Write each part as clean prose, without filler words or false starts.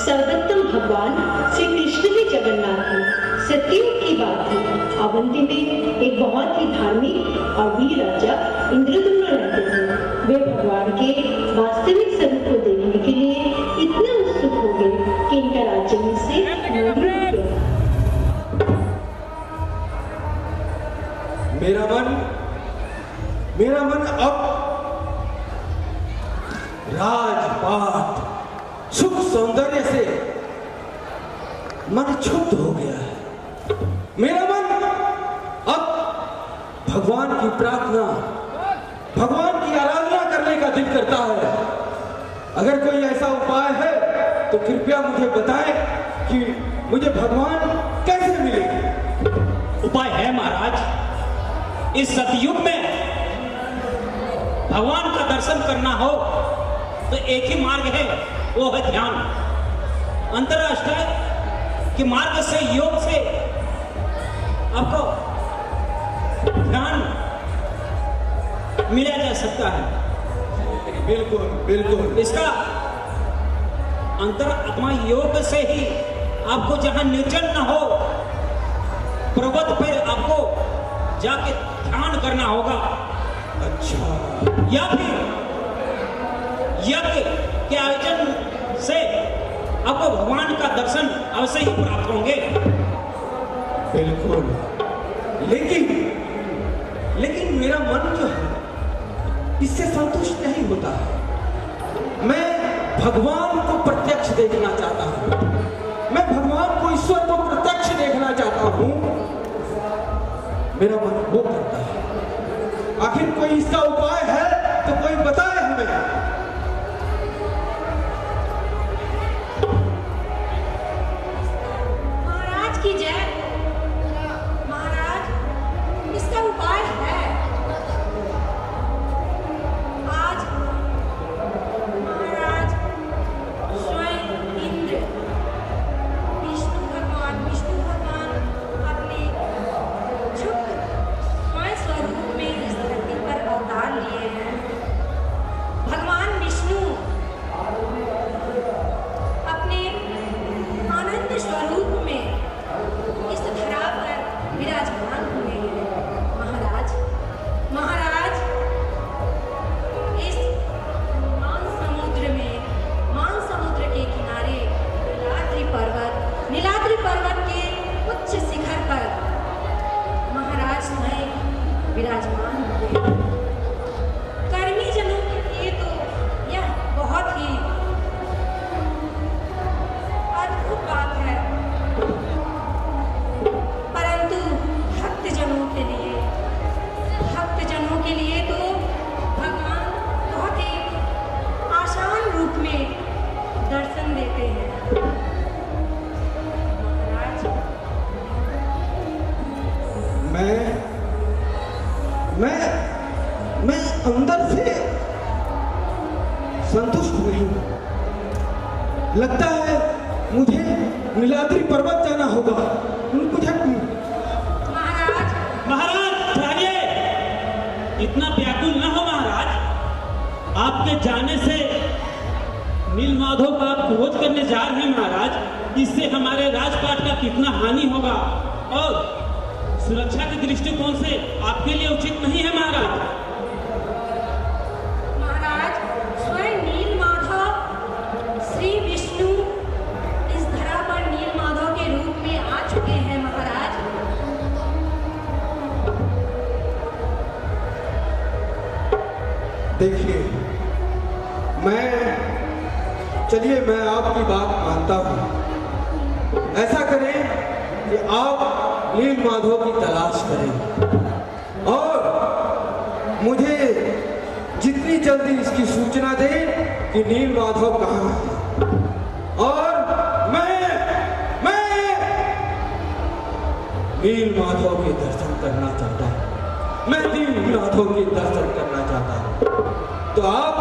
सर्वोत्तम भगवान श्री कृष्ण ही जगन्नाथ हैं। सत्ययुग की बात थी, अवंती में एक बहुत ही धार्मिक और वीर राजा इंद्रद्युम्न रहते थे। वे भगवान के वास्तविक स्वरूप को देखने के लिए इतने उत्सुक हो गए कि इनका राज्य में से मंदिर हो गया। मेरा मन अब राजपाट सुख सौंदर्य से मन क्षुब्ध हो गया है। मेरा मन अब भगवान की प्रार्थना, भगवान की आराधना करने का दिल करता है। अगर कोई ऐसा उपाय है तो कृपया मुझे बताएं कि मुझे भगवान कैसे मिलेंगे। उपाय है महाराज। इस सतयुग में भगवान का दर्शन करना हो तो एक ही मार्ग है, वो है ध्यान। अंतरराष्ट्रीय के मार्ग से, योग से आपको ध्यान मिला जा सकता है। बिल्कुल बिल्कुल। इसका अंतरात्मा योग से ही आपको जहां निर्जन न हो, पर्वत पर आपको जाके ध्यान करना होगा। अच्छा। या फिर यज्ञ के आयोजन से आपको भगवान का दर्शन अवश्य ही प्राप्त होंगे। बिल्कुल। लेकिन मेरा मन जो है इससे संतुष्ट नहीं होता है। मैं भगवान को प्रत्यक्ष देखना चाहता हूँ। मैं भगवान को, ईश्वर को प्रत्यक्ष देखना चाहता हूँ। मेरा मन वो करता है। आखिर कोई इसका उपाय है तो कोई बताए हमें। महाराज की जय। महाराज, इसका उपाय है। आज महाराज स्वयं इंद्र विष्णु भगवान अपने शुद्ध स्वयं स्वरूप में इस धरती पर अवतार लिए हैं। भगवान विष्णु अपने आनंद स्वरूप में इस धरा पर विराजमान हुए हैं। महाराज, इस मान समुद्र के किनारे नीलाद्रि पर्वत के उच्च शिखर पर महाराज स्वयं विराजमान हुए। कर्मी जनों के लिए तो यह बहुत ही अद्भुत बात है, परंतु भक्तजनों के लिए तो भगवान बहुत ही आसान रूप में दर्शन देते हैं। महाराज, मैं अंदर से संतुष्ट नहीं हूं। लगता है मुझे नीलाद्रि पर्वत जाना होगा। मुझे महाराज जाइए, इतना व्याकुल न हो महाराज। आपके जाने से नीलमाधव का खोज करने जा रहे हैं महाराज। इससे हमारे राजपाट का कितना हानि होगा और सुरक्षा के दृष्टिकोण से आपके लिए उचित नहीं है महाराज। महाराज, स्वयं नीलमाधव श्री विष्णु इस धरा पर नीलमाधव के रूप में आ चुके हैं। महाराज, देखिए, चलिए मैं आपकी बात मानता हूं। ऐसा करें कि आप नीलमाधव की तलाश करें और मुझे जितनी जल्दी इसकी सूचना दें कि नीलमाधव कहाँ है। और मैं नीलमाधव के दर्शन करना चाहता हूं। मैं नीलमाधव के दर्शन करना चाहता हूं। तो आप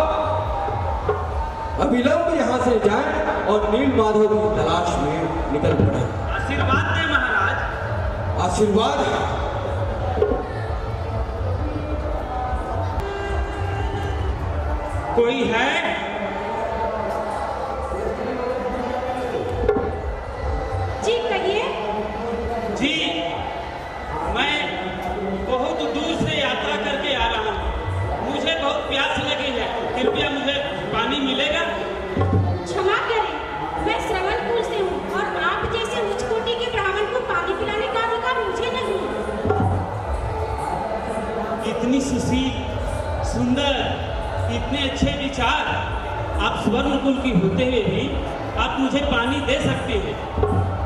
अविलंब यहाँ से जाएं और नीलमाधव की तलाश में निकल पड़े। आशीर्वाद दें महाराज। आशीर्वाद। कोई है? सुशील, सुंदर, इतने अच्छे विचार, आप स्वर्ण कुल की होते हुए भी आप मुझे पानी दे सकते हैं।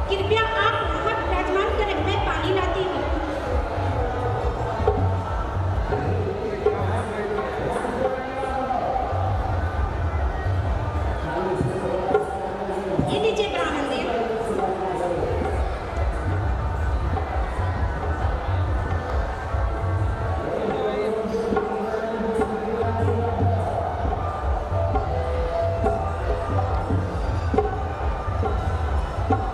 कृपया आप वहाँ विराजमान करें, मैं पानी लाती हूँ। ये लीजिए ब्राह्मण देव।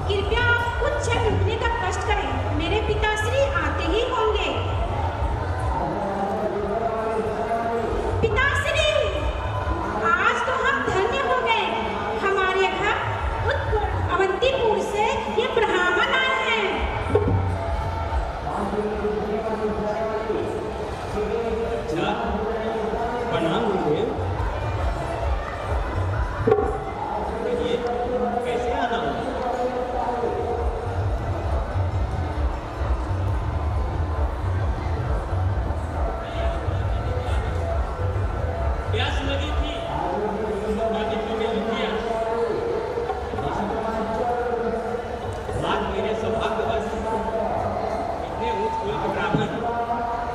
कृपया आप कुछ क्षण रुकने का कष्ट करें, मेरे पिताश्री आते ही होंगे। पिताश्री, आज तो हम धन्य हो गए, हमारे घर अवंतीपुर से ये ब्राह्मण आए हैं। अच्छा, प्रणाम गुरुदेव। ये कैसे आना हुआ? प्यास लगी थी, पानी पीने लग गया। आज मेरे सौभाग्यवश इतने ऊंच कुल के ब्राह्मण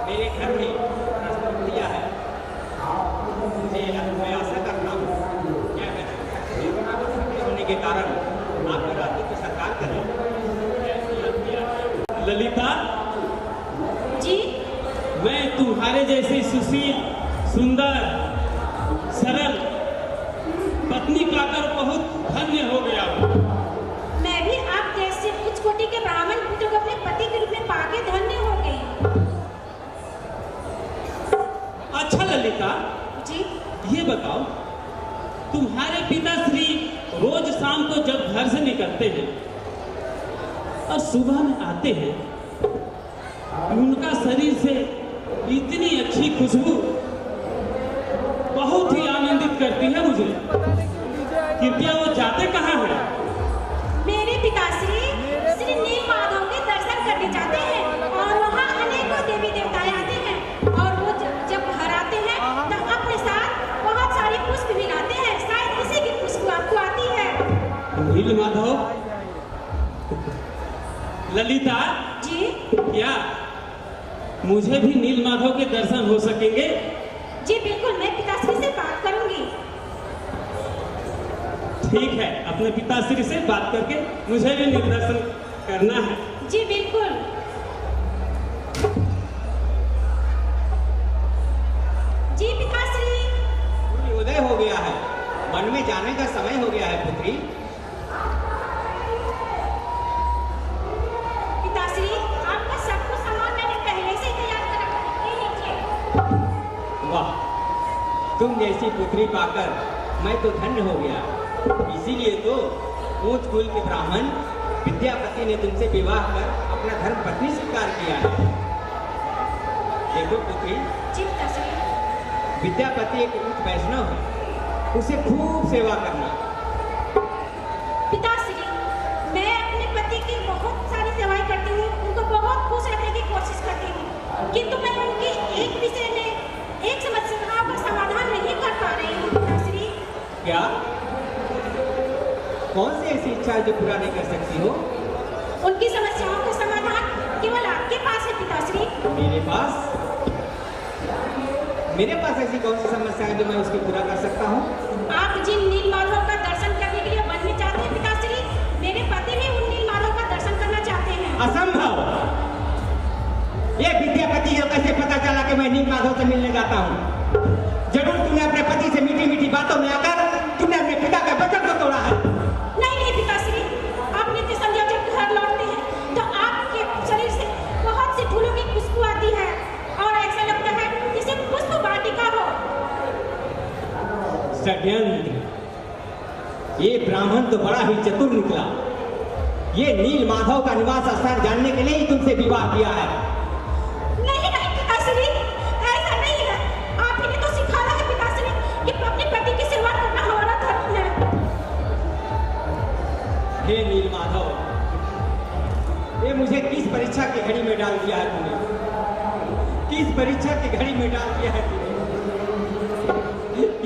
मेरे घर में प्रस्ताव दिया है। मुझे मैं आशा करता हूँ क्या करें होने के कारण आप मेरा अतिथि सत्कार करें। ललिता जी, मैं तुम्हारे जैसे सुशील, सुंदर, सरल पत्नी पाकर बहुत धन्य हो गया हूँ। मैं भी आप जैसे उच्च कोटि के ब्राह्मण पुत्र को अपने पति के रूप में पाके धन्य हो गई। अच्छा ललिता, जी, ये बताओ, तुम्हारे पिताश्री रोज शाम को जब घर से निकलते हैं और सुबह में आते हैं, उनका शरीर से इतनी अच्छी खुशबू बहुत ही आनंदित करती है मुझे। कृपया वो जाते कहाँ हैं? मेरे पिताश्री श्री नील माधव के दर्शन करने जाते हैं और वहाँ अनेकों देवी देवताएं आते हैं और वो जब घर आते हैं तो अपने साथ बहुत सारे पुष्प भी लाते हैं। शायद इसी की खुशबू आपको आती है। नील माधव, ललिता, जी, क्या मुझे भी नील माधव के दर्शन हो सकेंगे? जी बिल्कुल, मैं पिताश्री से बात करूंगी। ठीक है, अपने पिताश्री से बात करके मुझे भी निर्देशन करना है। जी बिल्कुल। जी पिताश्री। उदय हो गया है, वन में जाने का समय हो गया है पुत्री। पिताश्री, आपका सब कुछ सामान मैंने पहले से ही तैयार कर रखा है, ये लीजिए। वाह, तुम जैसी पुत्री पाकर मैं तो धन्य हो गया। इसीलिए तो ऊंच कुल के ब्राह्मण विद्यापति ने तुमसे विवाह कर अपना धर्म पत्नी स्वीकार किया है। देखो पुत्री, जी पिताश्री। विद्यापति एक उच्च वैष्णव है, उसे खूब सेवा करना। पिताश्री, मैं अपने पति की बहुत सारी सेवाएं करती हूँ, उनको बहुत खुश रखने की कोशिश करती हूँ, किंतु मैं उनकी एक विषय में एक समस्या का समाधान नहीं कर पा रही हूँ। पिताश्री, क्या? कौन सी ऐसी इच्छा है जो पूरा नहीं कर सकती हो? उनकी समस्याओं का समाधान केवल आपके पास है पिताश्री। मेरे पास? मेरे पास ऐसी कौन सी समस्या है जो मैं उसको पूरा कर सकता हूँ? आप जिन नील माधव का दर्शन करने के लिए वन में जाते हैं पिताश्री, मेरे पति भी उन नील माधव का दर्शन करना चाहते हैं। असंभव! ये विद्यापति को कैसे पता चला कि मैं नील माधव से मिलने जाता हूँ? जरूर तुमने अपने पति से मीठी मीठी बातों में आकर तुमने अपने पिता का वचन को तोड़ा है। नहीं पिताश्री, आप नित्य संध्या जब घर लौटते हैं तो आपके शरीर से बहुत सी फूलों की खुशबू आती है और ऐसा लगता है जैसे पुष्प वाटिका हो। षड्यंत्र! ये ब्राह्मण तो बड़ा ही चतुर निकला। ये नील माधव का निवास स्थान जानने के लिए ही तुमसे विवाह किया है। नहीं नहीं पिताश्री, ऐसा नहीं है। आप ही ने तो सिखाया है पिताश्री कि अपने पति की सेवा करना हमारा धर्म है। हे नील माधव, ये मुझे किस परीक्षा की घड़ी में डाल दिया है तुमने? किस परीक्षा की घड़ी में डाल किया है तूने?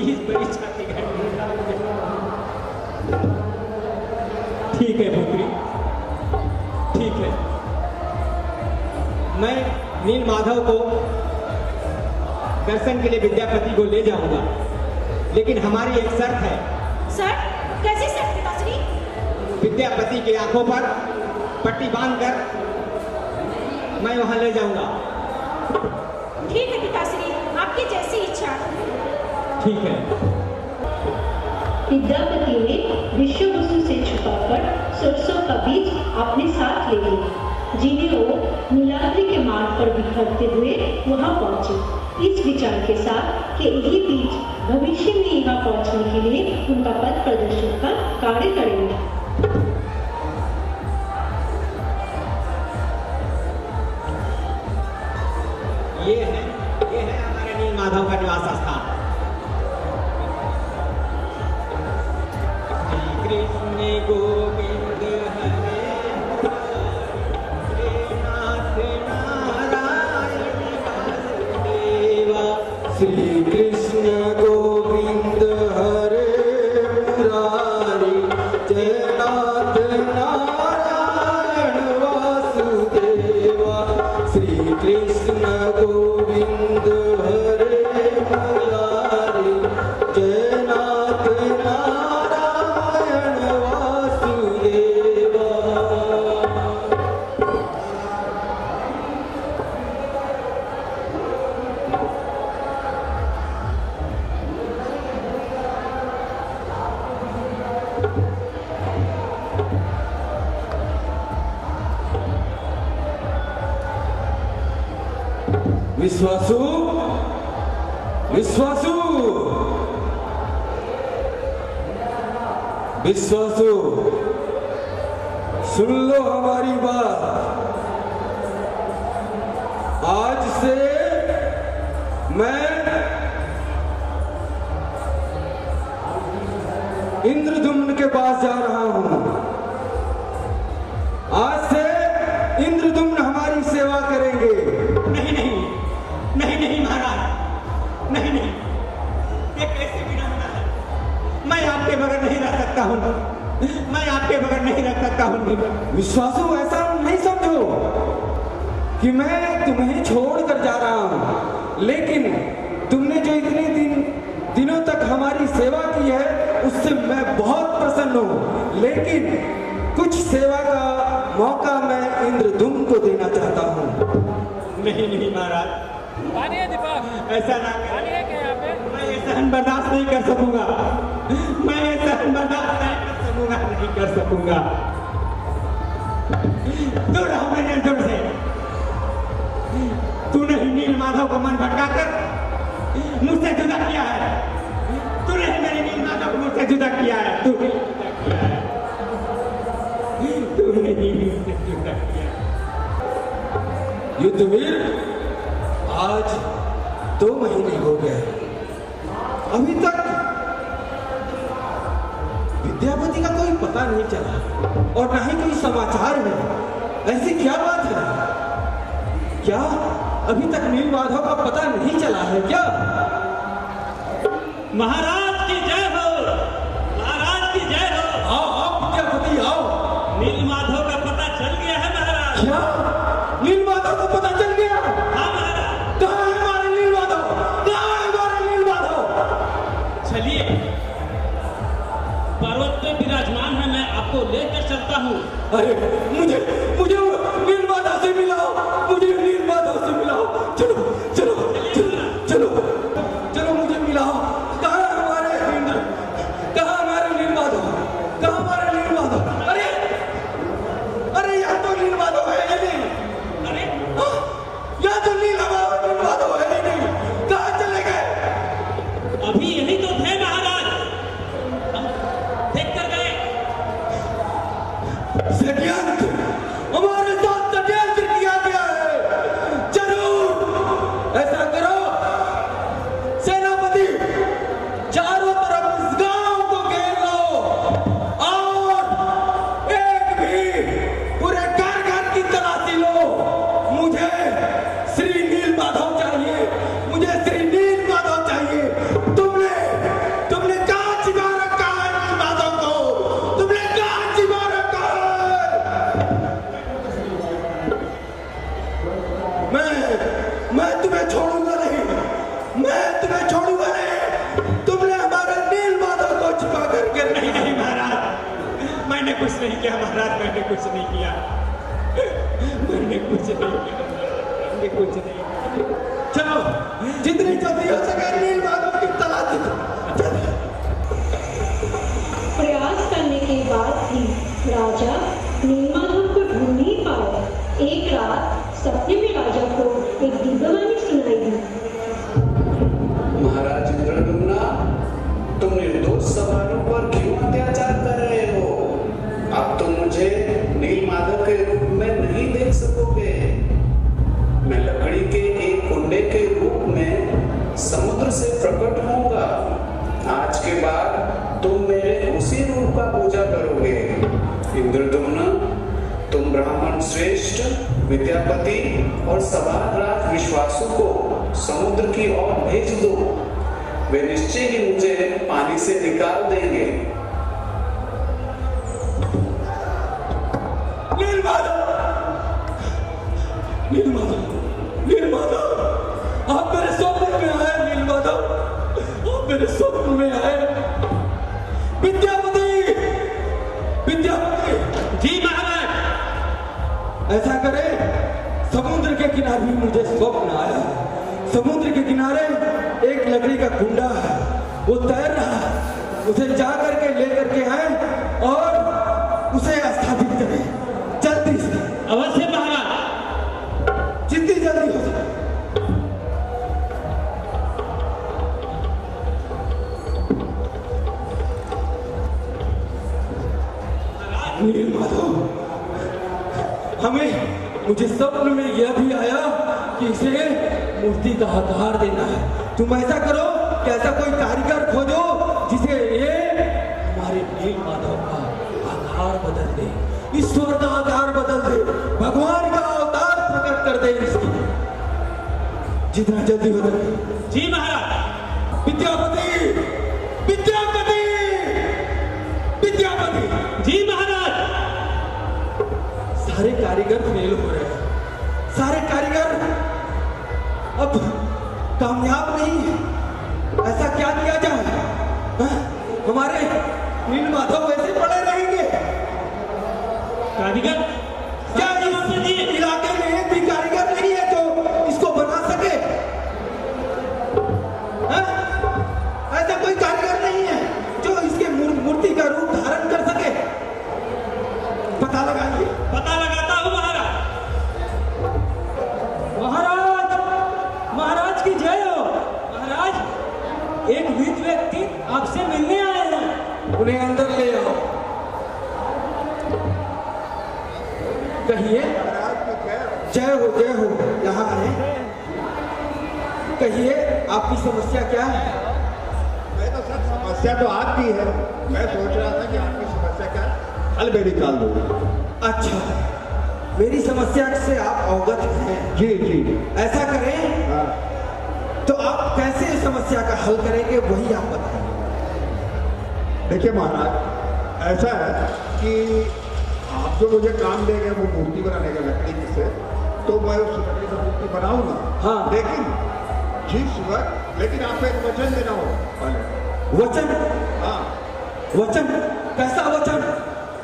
इस बड़ी छाती का ठीक है पुत्री, ठीक है। मैं नील माधव को दर्शन के लिए विद्यापति को ले जाऊंगा, लेकिन हमारी एक शर्त है। सर, कैसी शर्त पिताश्री? विद्यापति की आंखों पर पट्टी बांधकर मैं वहां ले जाऊंगा। ठीक है पिताश्री, आपकी जैसी इच्छा। ठीक है। विद्यापति ने विश्व वसु से छुपाकर सरसों का बीज अपने साथ ले लिया, जिन्हें वो नीलाद्रि के मार्ग पर बिखरते हुए वहां पहुंचे, इस विचार के साथ कि यही बीज भविष्य में यहाँ पहुंचने के लिए उनका पथ प्रदर्शन का कार्य करेंगे। ये है हमारे नील माधव का निवास स्थान। कृष्ण गोविंद हरे नाथ नारायण वासुदेवा। श्री कृष्ण गोविंद हरे मुरारी, जयनाथ नारायण वासुदेवा। श्री कृष्ण गोविंद हरे मुरारी, जयनाथ नारायण वासुदेवा। विश्वासु, विश्वासु, विश्वासु, सुन लो हमारी बात। आज से मैं इंद्रदुम्न के पास जा रहा हूं। आज से इंद्रदुम्न हमारी सेवा करेंगे। नहीं नहीं नहीं नहीं महाराज, नहीं नहीं, ये कैसे बिना होना है? मैं आपके बगैर नहीं रह सकता हूँ, मैं आपके बगैर नहीं रह सकता हूँ। विश्वासु, ऐसा नहीं समझो कि मैं तुम्हें छोड़कर जा रहा हूं, लेकिन तुमने जो इतने दिनों तक हमारी सेवा की है उससे मैं बहुत प्रसन्न हूं, लेकिन कुछ सेवा का मौका मैं इंद्रदुम्न को देना चाहता हूं। नहीं नहीं महाराज, ऐसा ना करें। मैं ये सहन बर्दाश्त नहीं कर सकूंगा, मैं ये सहन बर्दाश्त नहीं कर सकूंगा। दूर रहो मेरे दूर से। तूने ही नील माधव को मन भटकाकर मुझसे जुदा किया है। तूने ही मेरे नील माधव को मुझसे जुदा किया है। तूने ही मुझसे जुदा किया। युद्धवीर, आज 2 महीने हो गए, अभी तक विद्यापति का कोई पता नहीं चला और ना ही कोई समाचार है। ऐसी क्या बात है? क्या अभी तक नील माधव का पता नहीं चला है क्या? महाराज की जय हो, महाराज की जय हो। आओ आओ विद्यापति आओ। नील माधव का पता चल गया है महाराज। क्या नील माधव को पता चल गया? हाँ महाराज। कहाँ है हमारे नील माधव? कहाँ है हमारे नील माधव? चलिए, पर्वत पे विराजमान है, मैं आपको लेकर चलता हूँ। अरे मुझे मुझे नील माधव से मिलाओ, मुझे नील माधव से मिलाओ। चलो चलो चलो चलो चलो, मुझे मिलाओ। कहाँ है हमारे इंद्र? कहाँ हमारे नील माधव? कहाँ हमारे नील माधव? अरे अरे, यहाँ तो नील माधव है ही नहीं। अरे यहाँ तो नील माधव है ही नहीं। कहाँ चले गए? अभी यही तो थे महाराज, हम देख कर गए। षड्यंत्र, हमारे किया महाराज, मैंने कुछ नहीं किया, मैंने कुछ नहीं किया, मैंने कुछ नहीं किया। चलो, जितनी जल्दी हो सके नील माधव की तलाश करो। प्रयास करने के बाद भी राजा नीलमाधव को ढूंढ नहीं पाए। एक रात सपने में राजा को एक दिव्यवाणी सुनाई दी। महाराज इंद्रद्युम्न, तुम निर्दोष सवालों पर क्यों अत्याचार कर रहे हो? अब तुम मुझे नीलमाधव के रूप में नहीं देख सकोगे। मैं लकड़ी के एक कुंडे के रूप में समुद्र से प्रकट होऊंगा। आज के बाद तुम मेरे उसी रूप का पूजा करोगे। इंद्रद्युम्न, तुम ब्राह्मण श्रेष्ठ, विद्यापति और सवार राज विश्वासु को समुद्र की ओर भेज दो। वे निश्चय ही मुझे पानी से निकाल देंगे। नीलमाधव, नीलमाधव, नीलमाधव, आप मेरे स्वप्न में आए। नीलमाधव, आप मेरे स्वप्न में आए। विद्यापति, विद्यापति। जी महाराज। ऐसा करे, समुद्र के किनारे भी मुझे स्वप्न आया। समुद्र के किनारे एक लकड़ी का कुंडा है, वो तैर रहा है। उसे जा करके लेकर के आए और उसे स्थापित करें जल्दी से। अवश्य महाराज, जितनी जल्दी हो सके। नीलमाधव, मुझे स्वप्न में यह भी आया कि इसे मूर्ति का आकार देना है। तुम ऐसा करो कि ऐसा कोई कारीगर खोजो जिसे ये हमारे नीलमाधव का आकार बदल दे, ईश्वर का आकार बदल दे, भगवान का अवतार प्रकट कर दे इसकी, जितना जल्दी हो सके। जी महाराज। विद्यापति, विद्यापति, विद्यापति। जी महाराज। सारे कारीगर फेल हो रहे हैं, सारे कारीगर अब कामयाब नहीं है। ऐसा क्या किया जाए? हमारे नीलमाधव ऐसे पड़े रहेंगे? कारीगर क्या इस इलाके में एक भी कारीगर नहीं है जो इसको बना सके? ऐसा कोई कारीगर नहीं है जो इसके मूर्ति का रूप धारण कर सके? पता लगाइए। पता लगाता हूँ महाराज। महाराज, महाराज की जय हो। महाराज, एक वृद्ध व्यक्ति आपसे मिलने आए हैं। उन्हें अंदर ले आओ। कहिए। जय हो, जय हो। यहाँ आए। कहिए, आपकी समस्या क्या है? मैं तो सर समस्या तो आपकी है, मैं सोच रहा था कि आपकी समस्या का हल मैं निकाल दूँ। अच्छा, मेरी समस्या से आप अवगत हैं? जी जी। ऐसा करें, हाँ। तो आप कैसे इस समस्या का हल करेंगे वही आप बताइए। देखिए महाराज, ऐसा है कि आप जो मुझे काम देंगे वो मूर्ति बनाने का लकड़ी से, तो मैं उस लकड़ी से मूर्ति बनाऊंगा। हाँ। लेकिन जिस वक्त, लेकिन आपको एक वचन देना होगा। वचन? हाँ। वचन? कैसा वचन?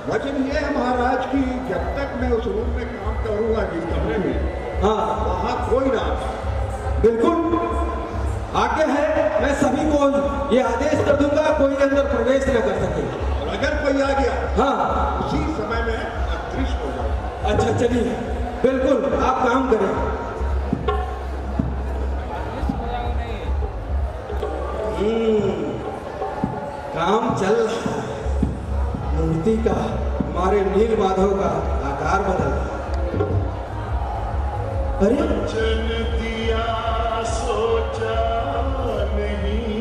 वचन ये है महाराज कि जब तक मैं उस रूम में काम करूंगा जिस कमरे में, हाँ, वहाँ कोई ना आता। बिल्कुल आज्ञा है। मैं सभी को ये आदेश कर दूंगा, कोई अंदर प्रवेश न कर सके। और अगर कोई आ गया, हाँ, उसी समय में अदृश्य हो जाए। अच्छा चलिए, बिल्कुल आप काम करें। काम चल रहा है। मूर्ति का, हमारे नीलमाधव का आकार बदल। अरे दिया सोचा नहीं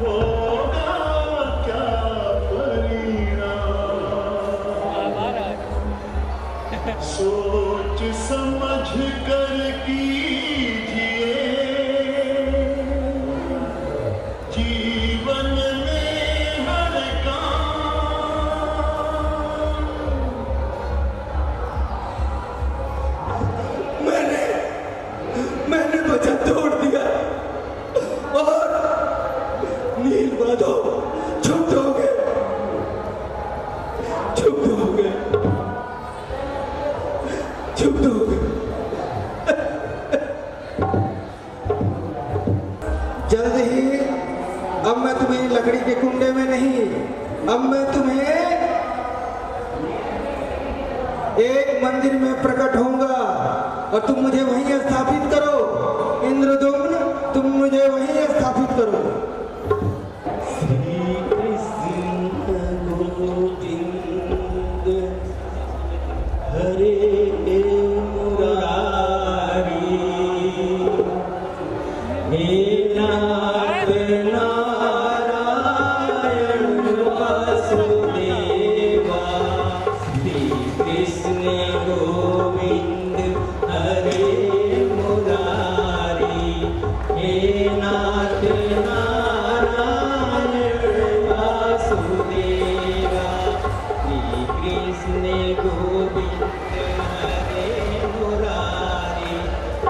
होगा क्या परिणाम, सोच समझ कर कीजिए जीवन में हर काम। जल्द ही अब मैं तुम्हें लकड़ी के कुंडे में नहीं, अब मैं तुम्हें एक मंदिर में प्रकट होऊंगा और तुम मुझे वहीं स्थापित करो। इंद्रदुम्न, तुम मुझे वहीं स्थापित करो। श्री कृष्ण गोविंद हरे मुरारी, हे नाथ नारायण वासुदेवा। श्री कृष्ण गोविंद हरे मुरारी, हे नाथ नारायण वासुदेवा। श्री कृष्ण गोविंद हरे मुरारी,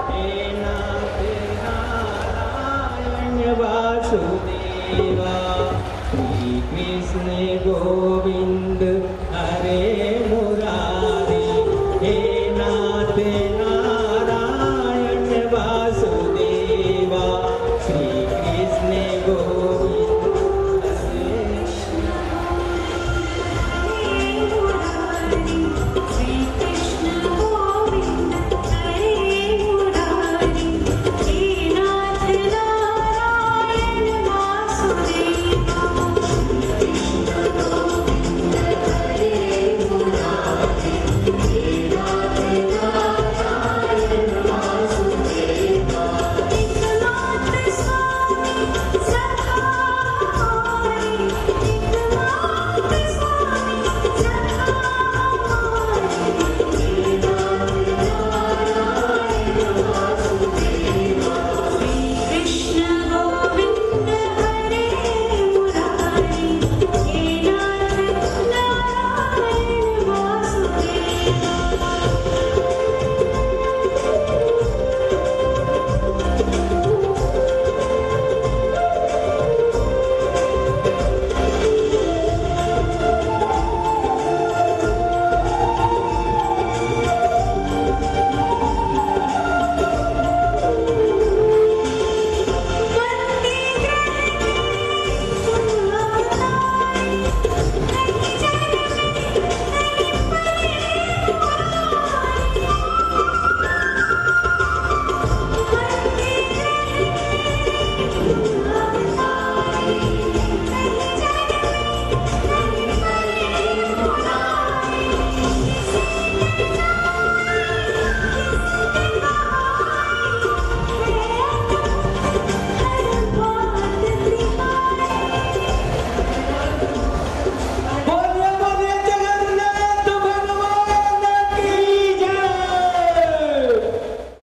हे नाथ नारायण वासुदेवा। श्री कृष्ण गोविंद हरे मुरारी, हे नाथ नारायण वासुदेवा।